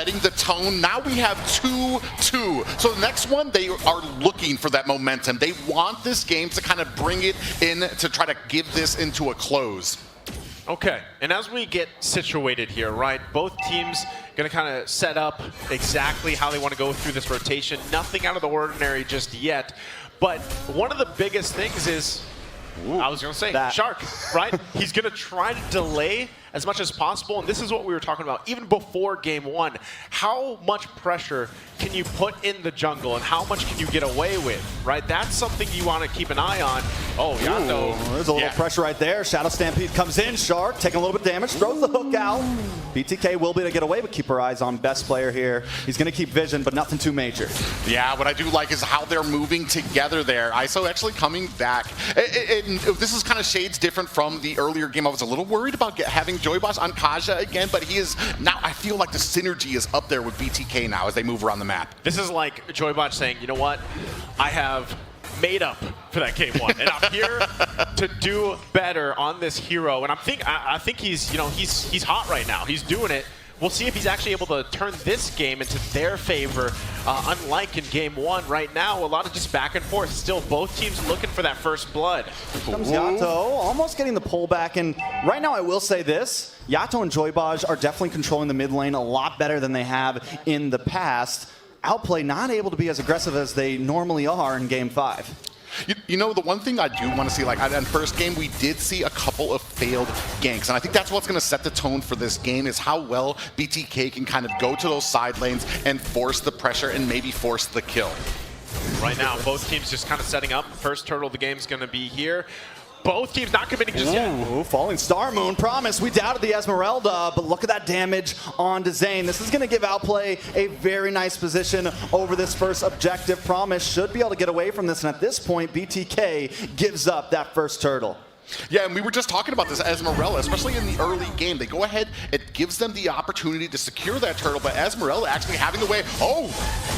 Setting the tone. Now we have 2-2. So the next one, they are looking for that momentum. They want this game to kind of bring it in to try to give this into a close. Okay, and as we get situated here, right, both teams going to kind of set up exactly how they want to go through this rotation. Nothing out of the ordinary just yet. But one of the biggest things is, I was going to say, Shark, right? He's going to try to delay as much as possible, and this is what we were talking about even before game one. How much pressure can you put in the jungle, and how much can you get away with, right? That's something you want to keep an eye on. Oh, Yato. There's a little pressure right there. Shadow Stampede comes in. Shark taking a little bit of damage, throws the hook out. BTK will be able to get away, but keep our eyes on best player here. He's going to keep vision, but nothing too major. Yeah, what I do like is how they're moving together there. ISO actually coming back. This is kind of shades different from the earlier game. I was a little worried about having Joybosh on Kaja again, but he is now, I feel like the synergy is up there with BTK now as they move around the map. This is like Joybosh saying, you know what, I have made up for that game one, and I'm here to do better on this hero. And I think he's, you know, he's hot right now. He's doing it. We'll see if he's actually able to turn this game into their favor, unlike in game one. Right now, a lot of just back and forth. Still, both teams looking for that first blood. Comes Yato, almost getting the pullback. And right now, I will say this. Yato and Joybosh are definitely controlling the mid lane a lot better than they have in the past. Outplay not able to be as aggressive as they normally are in game 5. You know, the one thing I do want to see, like in first game, we did see a couple of failed ganks. And I think that's what's going to set the tone for this game is how well BTK can kind of go to those side lanes and force the pressure and maybe force the kill. Right now, both teams just kind of setting up. First turtle of the game is going to be here. Both teams not committing just yet. Falling Star Moon. Promise, we doubted the Esmeralda, but look at that damage onto Zane. This is going to give Outplay a very nice position over this first objective. Promise should be able to get away from this, and at this point, BTK gives up that first turtle. Yeah, and we were just talking about this Esmeralda, especially in the early game. They go ahead, it gives them the opportunity to secure that turtle, but Esmeralda actually having the way. Oh!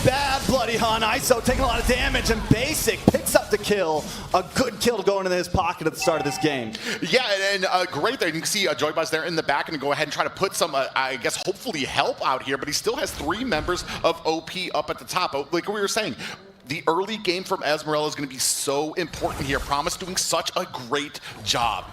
Bad Bloody Hun. ISO taking a lot of damage, and Basic picks up the kill. A good kill to go into his pocket at the start of this game. Yeah, and great there. You can see Joybosh there in the back and go ahead and try to put some, I guess, hopefully help out here, but he still has 3 members of OP up at the top. Like we were saying, the early game from Esmeralda is going to be so important here. Promise doing such a great job.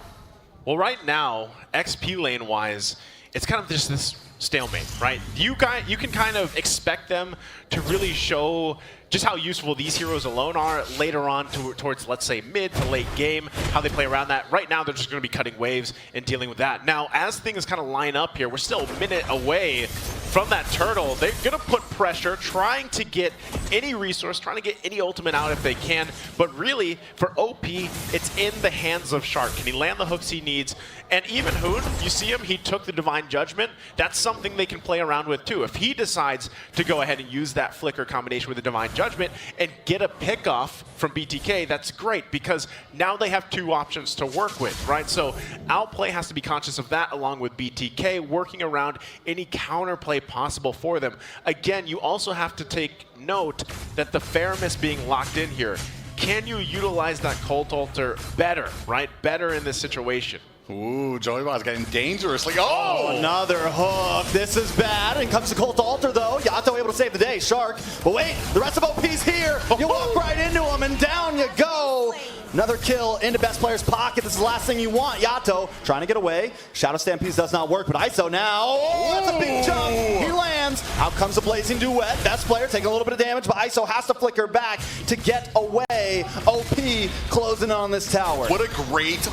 Well, right now, XP lane-wise, it's kind of just this stalemate, right? You can kind of expect them to really show just how useful these heroes alone are later on towards, let's say, mid to late game, how they play around that. Right now, they're just going to be cutting waves and dealing with that. Now, as things kind of line up here, we're still a minute away from that turtle. They're going to put pressure, trying to get any resource, trying to get any ultimate out if they can. But really, for OP, it's in the hands of Shark. Can he land the hooks he needs? And even Hoon, you see him, he took the Divine Judgment. That's something they can play around with too. If he decides to go ahead and use that flicker combination with the Divine Judgment and get a pick off from BTK, that's great because now they have 2 options to work with, right? So Outplay has to be conscious of that along with BTK, working around any counterplay possible for them. Again, you also have to take note that the Faramis being locked in here, can you utilize that Cult Altar better, right? Better in this situation. Ooh, Joybosh getting dangerously. Oh, another hook. This is bad. And comes the Cult Altar, though. Yato able to save the day. Shark. But wait, the rest of OP's here. You walk right into him, and down you go. Another kill into best player's pocket. This is the last thing you want. Yato trying to get away. Shadow Stampede does not work, but ISO now. Oh, that's a big jump. He lands. Out comes a Blazing Duet. Best player taking a little bit of damage, but ISO has to flicker back to get away. OP closing on this tower. What a great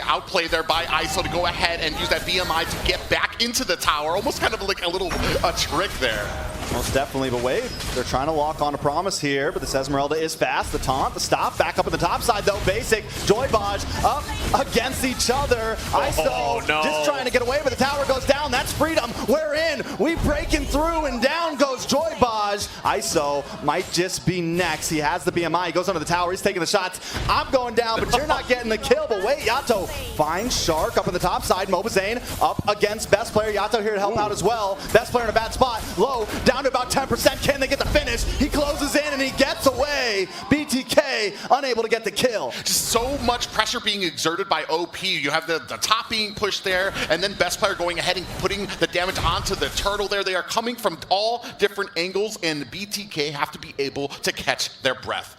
outplay there by ISO to go ahead and use that BMI to get back into the tower. Almost kind of like a little trick there. Most definitely, but wait, they're trying to lock on a Promise here, but this Esmeralda is fast. The taunt, the stop, back up in the top side though. Basic, Joybosh up against each other. ISO just trying to get away, but the tower goes down. That's freedom. We're in. We breaking through, and down goes Joybosh. ISO might just be next. He has the BMI. He goes under the tower. He's taking the shots. I'm going down, but you're not getting the kill. But wait, Yato finds Shark up in the top side. Mobazane up against best player. Yato here to help out as well. Best player in a bad spot. Low, down to about 10%. Can they get the finish? He closes in and he gets away. BTK unable unable to get the kill. Just so much pressure being exerted by OP. You have the top being pushed there, and then Best Player going ahead and putting the damage onto the turtle there. They are coming from all different angles, and BTK have to be able to catch their breath.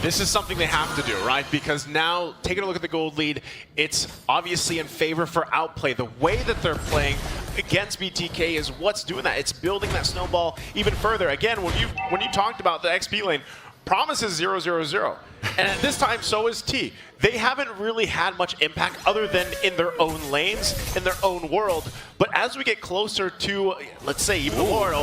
This is something they have to do, right? Because now, taking a look at the gold lead, it's obviously in favor for Outplay. The way that they're playing against BTK is what's doing that. It's building that snowball even further. Again, when you talked about the XP lane, Promise is 0-0-0. And at this time, so is T. They haven't really had much impact other than in their own lanes, in their own world. But as we get closer to, let's say, even the Lord,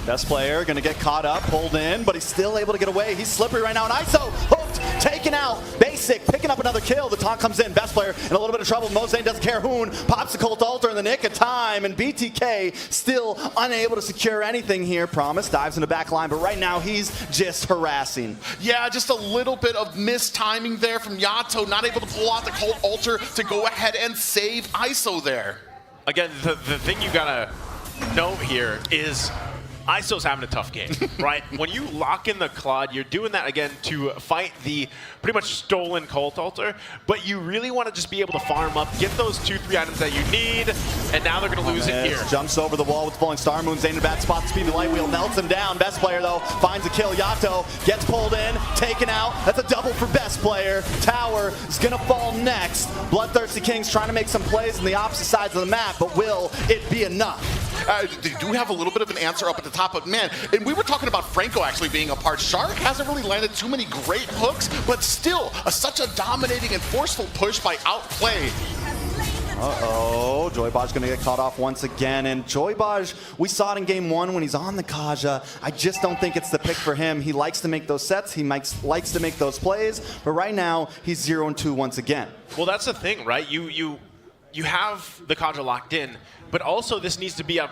Best Player gonna get caught up, pulled in, but he's still able to get away. He's slippery right now, and ISO hooked, taken out. Basic picking up another kill. The taunt comes in. Best Player in a little bit of trouble. Mosaic doesn't care. Hoon pops the Cult Altar in the nick of time, and BTK still unable to secure anything here. Promise dives in the back line, but right now he's just harassing. Yeah, just a little bit of mistiming there from Yato, not able to pull out the Cult Altar to go ahead and save ISO there. Again, the thing you gotta note here is ISO's having a tough game, right? When you lock in the Claude, you're doing that again to fight the pretty much stolen Cult Altar, but you really want to just be able to farm up, get those 2-3 items that you need, and now they're going to lose it here. Jumps over the wall with Falling Star Moon. Zayn in a bad spot. The speedy light wheel melts him down. Best Player, though, finds a kill. Yato gets pulled in, taken out. That's a double for Best Player. Tower is going to fall next. Bloodthirsty Kings trying to make some plays on the opposite sides of the map, but will it be enough? They do have a little bit of an answer up at the top, but man, and we were talking about Franco actually being a part. Shark hasn't really landed too many great hooks, but still, such a dominating and forceful push by Outplay. Uh-oh, Joybaj gonna get caught off once again, and Joybaj, we saw it in game one when he's on the Kaja. I just don't think it's the pick for him. He likes to make those sets, he likes to make those plays, but right now, he's 0-2 once again. Well, that's the thing, right? You have the Kaja locked in, but also this needs to be up.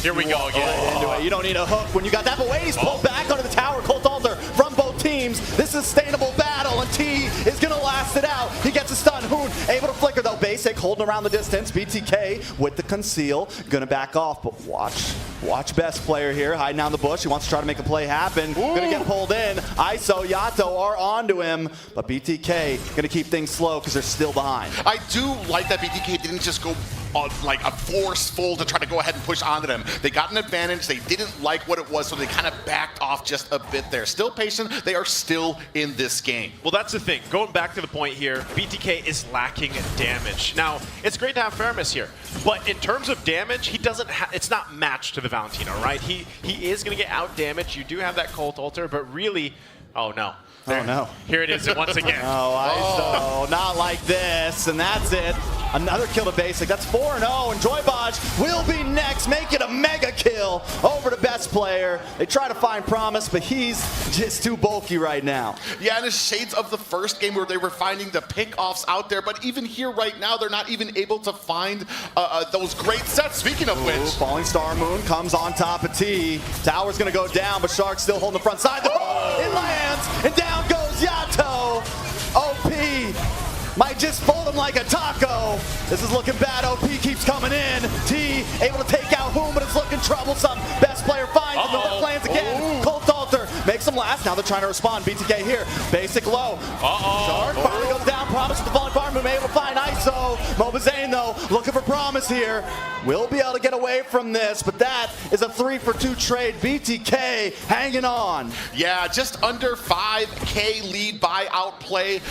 Here we go again. You don't need a hook when you got that, but wait, he's pulled back onto the tower. Cult Altar from both teams. This is a sustainable battle, and T is gonna last it out. He gets a stun. Hoon able to flicker though. Basic holding around the distance. BTK with the conceal, gonna back off, but watch Best Player here, hiding down the bush. He wants to try to make a play happen. Gonna get pulled in. ISO, Yato are onto him, but BTK gonna keep things slow because they're still behind. I do like that BTK didn't just go like a forceful to try to go ahead and push onto them. They got an advantage. They didn't like what it was, so they kind of backed off just a bit there. Still patient. They are still in this game. Well, that's the thing. Going back to the point here, BTK is lacking damage. Now, it's great to have Faramis here, but in terms of damage, he doesn't. It's not matched to the Valentino, right? He is going to get out damage. You do have that Cult Altar, but really, oh no. Oh no. Here it is once again. ISO, not like this, and that's it. Another kill to Basic. That's 4-0, and Joybaj will be next. Make it a mega kill over to Best Player. They try to find Promise, but he's just too bulky right now. Yeah, and it's shades of the first game where they were finding the pick-offs out there, but even here right now, they're not even able to find those great sets, speaking of which. Falling Star Moon comes on top of T. Tower's gonna go down, but Shark's still holding the front side. It lands, and down goes Yato. OP might just fold him like a taco. This is looking bad. OP keeps coming in. T able to take out Hoon, but it's looking troublesome. Best Player finds him. The hook lands again. Cult Altar makes him last. Now they're trying to respond. BTK here. Basic low. Shark finally goes down. Promise with the falling farm move. Able to find ISO. Mobazane though looking for Promise here. Will be able to get away from this, but that is a 3-for-2 trade. BTK hanging on. Yeah, just under 5K lead by Outplay.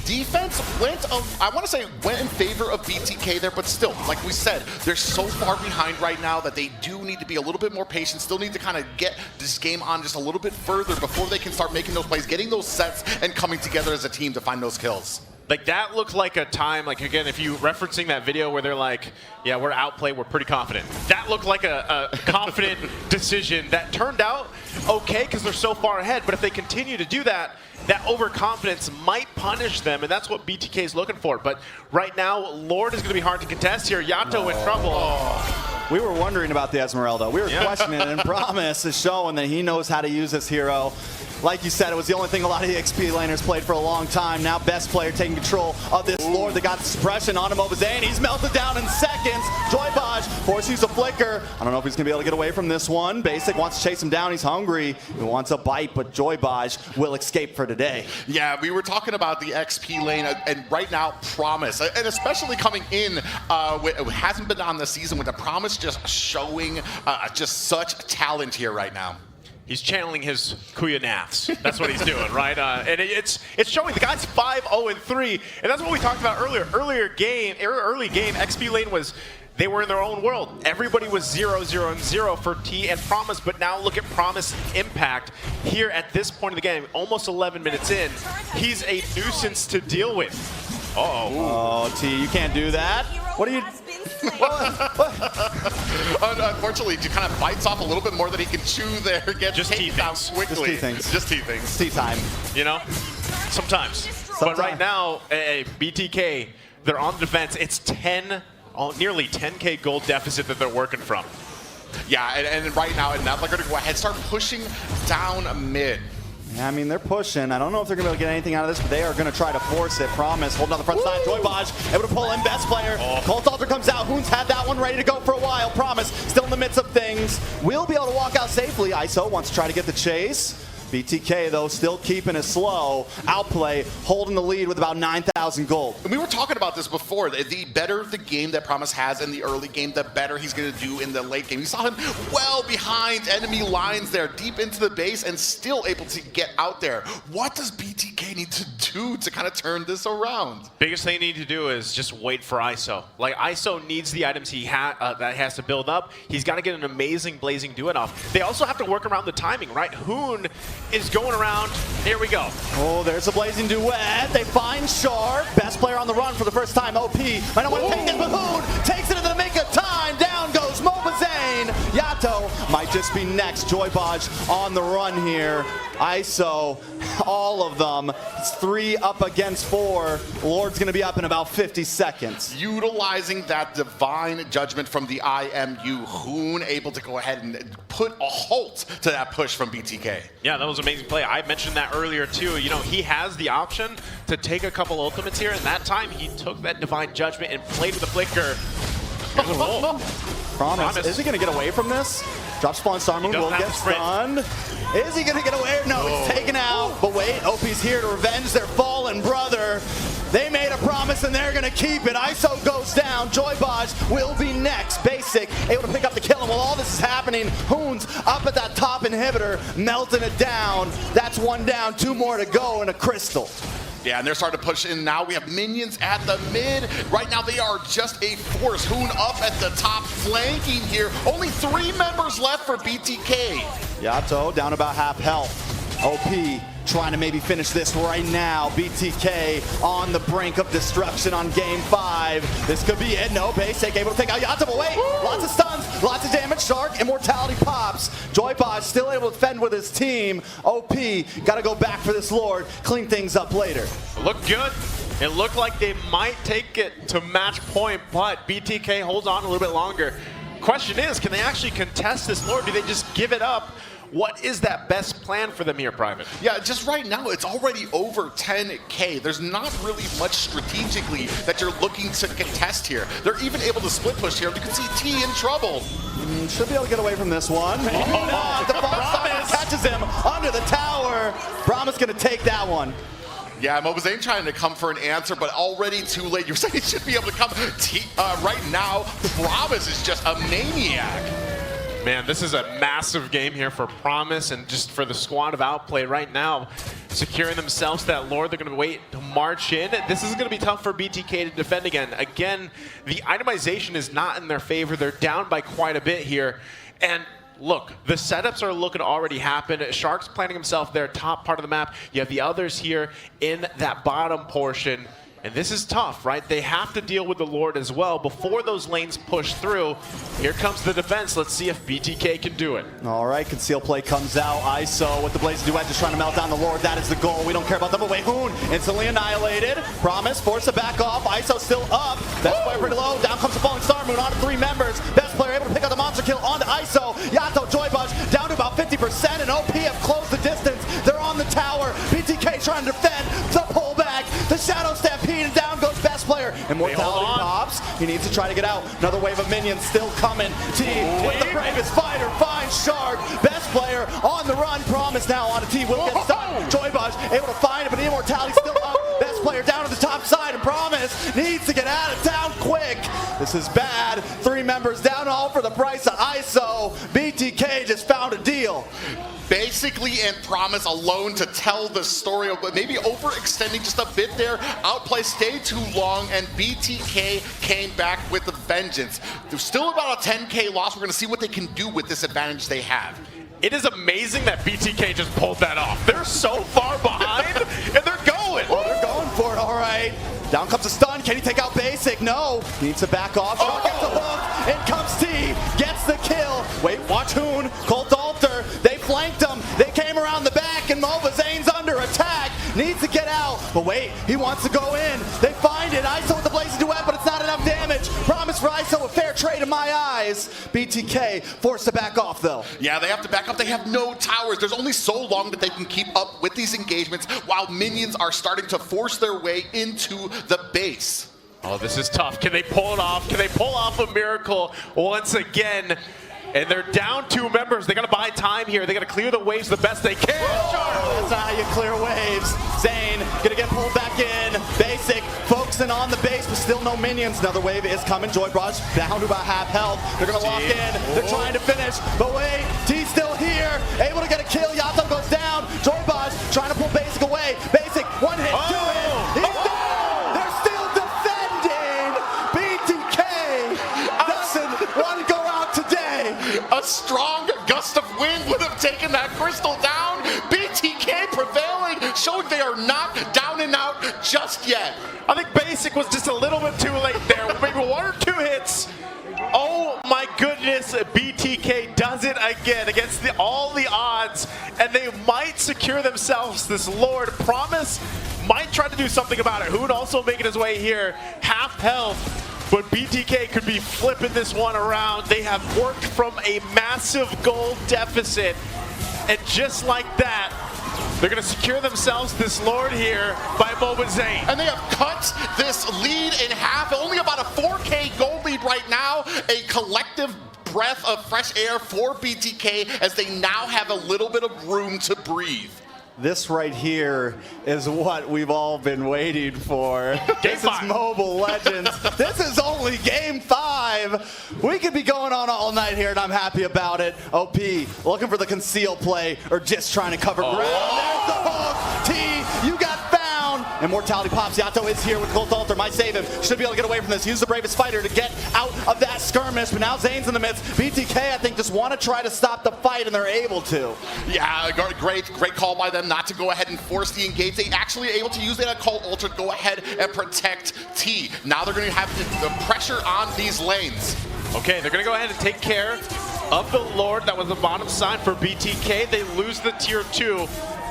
Defense went in favor of BTK there, but still, like we said, they're so far behind right now that they do need to be a little bit more patient, still need to kind of get this game on just a little bit further before they can start making those plays, getting those sets, and coming together as a team to find those kills. Like, that looked like a time, like, again, if you referencing that video where they're like, yeah, we're Outplay, we're pretty confident. That looked like a confident decision that turned out okay because they're so far ahead, but if they continue to do that, that overconfidence might punish them, and that's what BTK is looking for. But right now, Lord is going to be hard to contest here. Yato in trouble. We were wondering about the Esmeralda. We were questioning it, and Promise is showing that he knows how to use this hero. Like you said, it was the only thing a lot of the XP laners played for a long time. Now best player taking control of this Lord. They got the suppression on him over Zane. He's melted down in seconds. Joybaj forced use a flicker. I don't know if he's going to be able to get away from this one. Basic wants to chase him down. He's hungry. He wants a bite, but Joybaj will escape for today. Yeah, we were talking about the XP lane, and right now, Promise, and especially coming in, hasn't been on the season with the Promise just showing just such talent here right now. He's channeling his Kuya Naths. That's what he's doing, right? And it's showing. The guy's 5-0-3, and that's what we talked about earlier. Early game, XP lane was, they were in their own world. Everybody was 0-0-0 for T and Promise, but now look at Promise impact here at this point of the game, almost 11 minutes in. He's a nuisance to deal with. Oh, T, you can't do that. What are you? Unfortunately, he kind of bites off a little bit more than he can chew there. Gets Just taken down quickly. Just T things. T time. You know, sometimes. But right now, BTK, they're on the defense. It's nearly 10K gold deficit that they're working from. Yeah, and right now, now they're going to go ahead and start pushing down mid. Yeah, I mean, they're pushing. I don't know if they're going to be able to get anything out of this, but they are going to try to force it. Promise, holding on the front side. Joybaj able to pull in best player. Colt Alter comes out. Hoon's had that one ready to go for a while. Promise still in the midst of things. Will be able to walk out safely. ISO wants to try to get the chase. BTK, though, still keeping it slow. Outplay holding the lead with about 9,000 gold. And we were talking about this before. The better the game that Promise has in the early game, the better he's going to do in the late game. You saw him well behind enemy lines there, deep into the base, and still able to get out there. What does BTK need to do to kind of turn this around? Biggest thing they need to do is just wait for ISO. Like, ISO needs the items that has to build up. He's got to get an amazing Blazing Do-It off. They also have to work around the timing, right? Hoon is going around. Here we go. Oh, there's a Blazing Duet. They find Shark. Best player on the run for the first time. OP. I don't want to take this, but Hoon takes it into the make of time. Down goes Mobazane. Yato might just be next. Joybaj on the run here. ISO, all of them. It's 3 up against 4. Lord's going to be up in about 50 seconds. Utilizing that divine judgment from the IMU, Hoon able to go ahead and put a halt to that push from BTK. Yeah, that was an amazing play. I mentioned that earlier too. You know, he has the option to take a couple ultimates here, and that time he took that divine judgment and played with the flicker. Promise. Is he going to get away from this? Drop spawn, Star Moon will get stunned. Is he going to get away? No, he's taken out. But wait, OP's here to revenge their fallen brother. They made a promise and they're going to keep it. ISO goes down. Joybaj will be next. Basic able to pick up the kill. And while all this is happening, Hoon's up at that top inhibitor, melting it down. That's 1 down, 2 more to go, and a crystal. Yeah, and they're starting to push in now. We have minions at the mid. Right now, they are just a force. Hoon up at the top, flanking here. Only 3 members left for BTK. Yato down about half health. OP trying to maybe finish this right now. BTK on the brink of destruction on game 5. This could be it. No, Basic able to take out Yato, but wait, lots of stuns, lots of damage. Shark, immortality pops. Joybaj still able to defend with his team. OP got to go back for this Lord, clean things up later. Looked good. It looked like they might take it to match point, but BTK holds on a little bit longer. Question is, can they actually contest this Lord? Do they just give it up? What is that best plan for them here, Private? Yeah, just right now, it's already over 10K. There's not really much strategically that you're looking to contest here. They're even able to split push here. You can see T in trouble. Should be able to get away from this one. Promise catches him under the tower. Promise going to take that one. Yeah, Mobazane trying to come for an answer, but already too late. You're saying he should be able to come right now. Promise is just a maniac. Man, this is a massive game here for Promise and just for the squad of Outplay right now. Securing themselves that Lord, they're going to wait to march in. This is going to be tough for BTK to defend again. Again, the itemization is not in their favor. They're down by quite a bit here. And look, the setups are looking to already happen. Shark's planting himself there, top part of the map. You have the others here in that bottom portion. And this is tough, right? They have to deal with the Lord as well before those lanes push through. Here comes the defense. Let's see if BTK can do it. All right, conceal play comes out. ISO with the Blazing Duet just trying to melt down the Lord. That is the goal. We don't care about them. But wait, Hoon instantly annihilated. Promise, force to back off. ISO still up. Best player pretty low. Down comes the falling Star Moon onto 3 members. Best player able to pick up the monster kill onto ISO. Yato, Joybaj down to about 50%, and OP have closed the distance. They're on the Immortality pops. He needs to try to get out. Another wave of minions still coming. T with the bravest fighter finds Shark. Best player on the run. Promise now on a T will get stunned. Joybaj able to find it, but the Immortality still up. Best player down to the top side, and Promise needs to get out of town quick. This is bad. 3 members down, all for the price of ISO. BTK just found a deal. Basically, and Promise alone to tell the story of maybe overextending just a bit there. Outplay stayed too long, and BTK came back with a vengeance. There's still about a 10K loss. We're going to see what they can do with this advantage they have. It is amazing that BTK just pulled that off. They're so far behind, and they're going. Oh, they're going for it, all right. Down comes a stun. Can he take out Basic? No. Needs to back off. Shark gets a hook. In comes T. Gets the kill. Wait, watch Hoon. Colt Alter. They flanked him. They came around the back, and Mova Zane's under attack. Needs to get out. But wait, he wants to go in. They find it. ISO with the Blazing Duet, but it's not enough damage. Promise for ISO, a fair trade in my eyes. BTK forced to back off, though. Yeah, they have to back up. They have no towers. There's only so long that they can keep up with these engagements while minions are starting to force their way into the base. Oh, this is tough. Can they pull it off? Can they pull off a miracle once again? And they're down 2 members. They got to buy time here. They got to clear the waves the best they can. That's not how you clear waves. Zane gonna get pulled back in. Basic focusing on the base, but still no minions. Another wave is coming. Joybaj down to about half health. They're gonna lock in. They're trying to finish, but wait, T's still here, able to get a kill. Yato goes down. Joybaj trying to pull Basic away. Basic 1 hit, 2 hit. He's down. They're still defending. BTK doesn't want to go out today. A strong gust of wind would have taken that crystal down. BTK prevailing, showing they are not down and out just yet. I think Basic was just a little bit too late there. Maybe 1 or 2 hits. Oh my goodness, BTK does it again against all the odds, and they might secure themselves this Lord. Promise might try to do something about it. Hoon also making his way here, half health. But BTK could be flipping this one around. They have worked from a massive gold deficit. And just like that, they're going to secure themselves this Lord here by MLBB Zane. And they have cut this lead in half. Only about a 4K gold lead right now. A collective breath of fresh air for BTK as they now have a little bit of room to breathe. This right here is what we've all been waiting for. This is Mobile Legends. This is only game 5. We could be going on all night here, and I'm happy about it. OP looking for the conceal play or just trying to cover ground. There's the hook. T, you got found. Immortality pops. Yato is here with Colt Alter. Might save him. Should be able to get away from this. He's the bravest fighter to get out of that skirmish, but now Zane's in the midst. BTK, I think, just want to try to stop the fight, and they're able to. Yeah, great call by them not to go ahead and force the engage. They actually able to use that Colt Alter to go ahead and protect T. Now they're going to have the pressure on these lanes. Okay, they're going to go ahead and take care of the Lord. That was the bottom side for BTK. They lose the tier 2.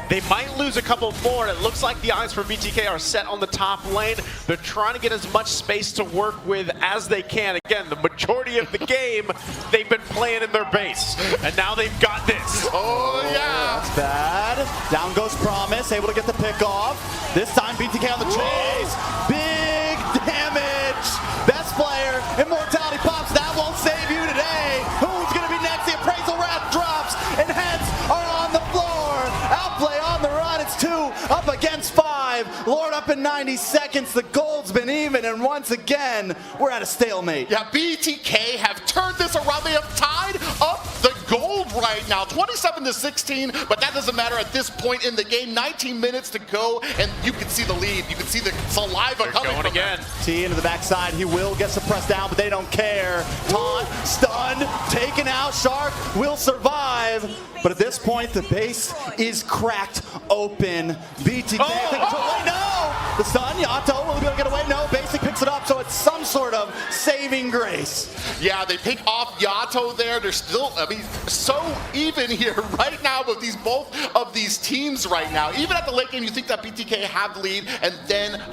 They might lose a couple more. It looks like the eyes for BTK are set on the top lane. They're trying to get as much space to work with as they can. Again, the majority of the game, they've been playing in their base. And now they've got this. Oh, yeah. That's bad. Down goes Promise, able to get the pick off. This time, BTK on the chase. Big damage. Best player. Immortality pops. That won't save you today. Who's going to be next? The Appraisal Wrath drops, and heads are on the floor. Outplay on the run. It's 2 up against 5. Lord up in 90 seconds. The gold's been even, and once again, we're at a stalemate. Yeah, BTK have turned this around. They have tied up the gold right now, 27-16, but that doesn't matter at this point in the game. 19 minutes to go, and you can see the lead. You can see the saliva coming going from again. T into the backside. He will get suppressed down, but they don't care. Taunt, stunned, taken out. Shark will survive. But at this point, the base is cracked open. BTK, wait, no! The stun, Yato will be able to get away. No, Basic picks it up, so it's some sort of saving grace. Yeah, they pick off Yato there. They're still, I mean, so even here right now with these both of these teams right now. Even at the late game, you think that BTK have the lead, and then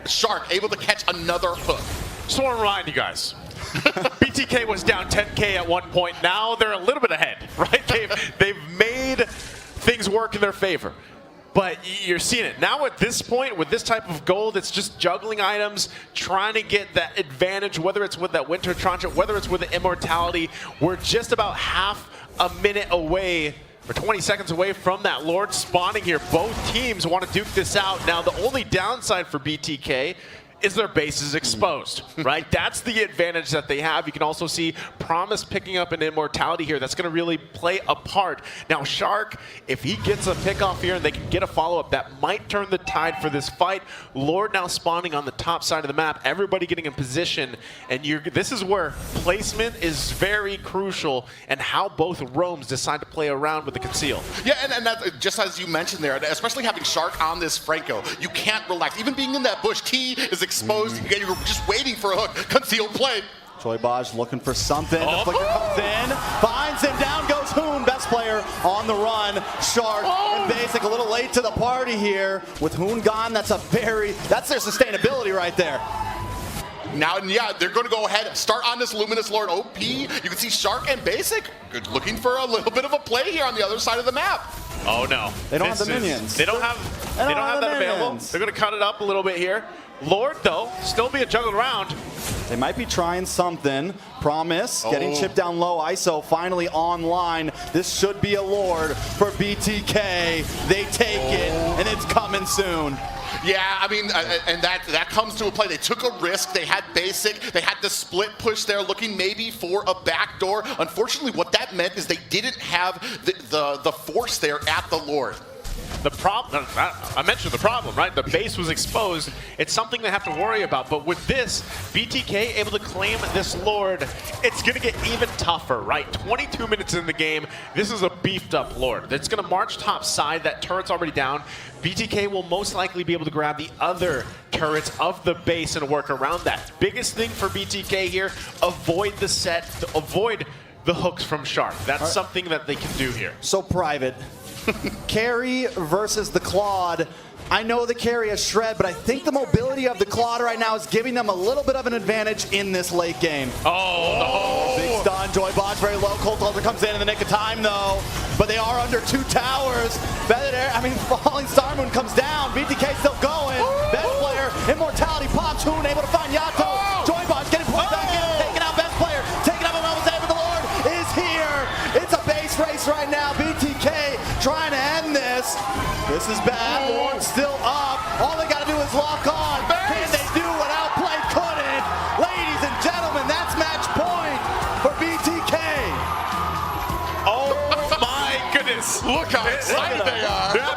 Shark able to catch another hook. Just want to remind you guys, BTK was down 10K at one point. Now they're a little bit ahead, right? They've made things work in their favor. But you're seeing it. Now at this point, with this type of gold, it's just juggling items, trying to get that advantage, whether it's with that Winter Tronchant, whether it's with the Immortality. We're just about half a minute away, or 20 seconds away from that Lord spawning here. Both teams want to duke this out. Now, the only downside for BTK is their base is exposed, right? That's the advantage that they have. You can also see Promise picking up an Immortality here. That's going to really play a part. Now, Shark, if he gets a pick off here and they can get a follow-up, that might turn the tide for this fight. Lord now spawning on the top side of the map, everybody getting in position, and this is where placement is very crucial and how both roams decide to play around with the conceal. Yeah, and that, just as you mentioned there, especially having Shark on this Franco, you can't relax. Even being in that bush, T is exposed. You're just waiting for a hook. Concealed play. Joybaj looking for something. The flicker comes in, finds him, down goes Hoon, best player on the run. Shark and Basic a little late to the party here. With Hoon gone, that's their sustainability right there. Now, yeah, they're going to go ahead and start on this Luminous Lord OP. You can see Shark and Basic looking for a little bit of a play here on the other side of the map. Oh no. They don't have the minions. They don't have that available. They're going to cut it up a little bit here. Lord, though, still being juggled around. They might be trying something. Promise, getting chipped down low. ISO finally online. This should be a Lord for BTK. They take it, and it's coming soon. Yeah, I mean, and that comes to a play. They took a risk. They had Basic. They had the split push there, looking maybe for a backdoor. Unfortunately, what that meant is they didn't have the force there at the Lord. The problem, I mentioned the problem, right? The base was exposed. It's something they have to worry about. But with this, BTK able to claim this Lord, it's going to get even tougher, right? 22 minutes in the game. This is a beefed up Lord. It's going to march top side. That turret's already down. BTK will most likely be able to grab the other turrets of the base and work around that. Biggest thing for BTK here, avoid the set, avoid the hooks from Shark. That's something that they can do here. So private. Carry versus the Claude. I know the carry has shred, but I think the mobility of the Claude right now is giving them a little bit of an advantage in this late game. Big stun. Joybaj very low. Cold Ultra comes in the nick of time, though. But they are under 2 towers. Falling Star Moon comes down. BTK still going. Best player. Immortality pops. Hoon able to find Yato. Joybaj getting pulled back in. Taking out best player. Taking out Mlbbb. The Lord is here. It's a base race right now. BTK trying to end this. This is bad. Lord's still up. All they got to do is lock on. Can they do what OUTPLAY couldn't? Ladies and gentlemen, that's match point for BTK. Oh my goodness. Look how excited they are. Yeah,